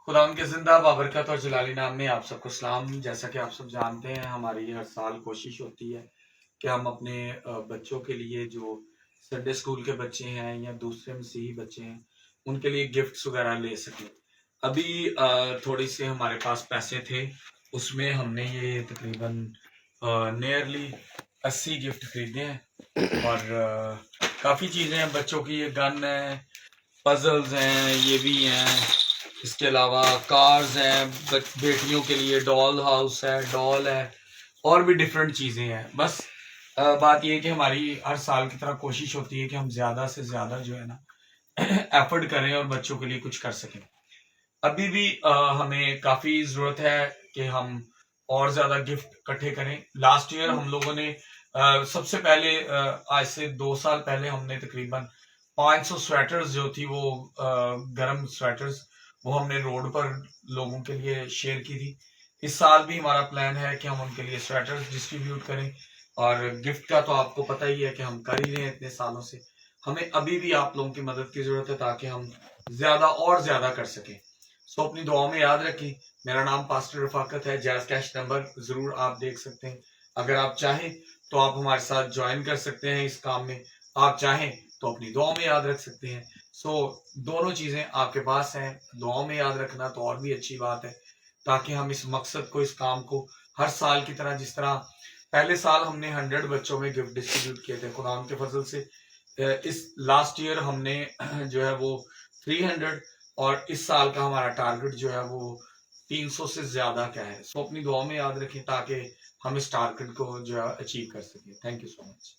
खुदा उनके जिंदा बाबरकत और जलाली नाम में आप सबको सलाम। जैसा कि आप सब जानते हैं, हमारी हर साल कोशिश होती है कि हम अपने बच्चों के लिए जो संडे स्कूल के बच्चे हैं या दूसरे मसीही बच्चे हैं उनके लिए गिफ्ट्स वगैरह ले सकें। अभी थोड़ी से हमारे पास पैसे थे, उसमें हमने ये तकरीबन नियरली 80 गिफ्ट खरीदे हैं और काफ़ी चीज़ें हैं बच्चों की। ये गन है, पजल्स हैं, ये भी हैं। इसके अलावा कार्स हैं, बेटियों के लिए डॉल हाउस है, डॉल है, और भी डिफरेंट चीज़ें हैं। बस बात ये है कि हमारी हर साल की तरह कोशिश होती है कि हम ज़्यादा से ज़्यादा जो है ना एफर्ट करें और बच्चों के लिए कुछ कर सकें। अभी भी हमें काफ़ी ज़रूरत है कि हम और ज़्यादा गिफ्ट इकट्ठे करें। लास्ट ईयर हम लोगों ने सबसे पहले आज से 2 साल पहले हमने तकरीबन 500 स्वेटर्स जो थी वो गर्म स्वेटर्स वो हमने रोड पर लोगों के लिए शेयर की थी। इस साल भी हमारा प्लान है कि हम उनके लिए स्वेटर्स डिस्ट्रीब्यूट करें। और गिफ्ट का तो आपको पता ही है कि हम कर ही रहे हैं इतने सालों से। हमें अभी भी आप लोगों की मदद की जरूरत है ताकि हम ज्यादा और ज्यादा कर सकें। सो अपनी दुआओं में याद रखें। मेरा नाम पास्टर रफाकत है। जैज़ कैश नंबर जरूर आप देख सकते हैं। अगर आप चाहें तो आप हमारे साथ ज्वाइन कर सकते हैं इस काम में। आप चाहें तो अपनी दुआओं में याद रख सकते हैं। सो दोनों चीजें आपके पास हैं। दुआओं में याद रखना तो और भी अच्छी बात है, ताकि हम इस मकसद को, इस काम को हर साल की तरह, जिस तरह पहले साल हमने 100 बच्चों में गिफ्ट डिस्ट्रीब्यूट किए थे खुदा के फजल से, इस लास्ट ईयर हमने जो है वो 300, और इस साल का हमारा टारगेट जो है वो 300 से ज्यादा का है। सो अपनी दुआ में याद रखें ताकि हम इस टारगेट को जो है अचीव कर सकें। Thank you so much.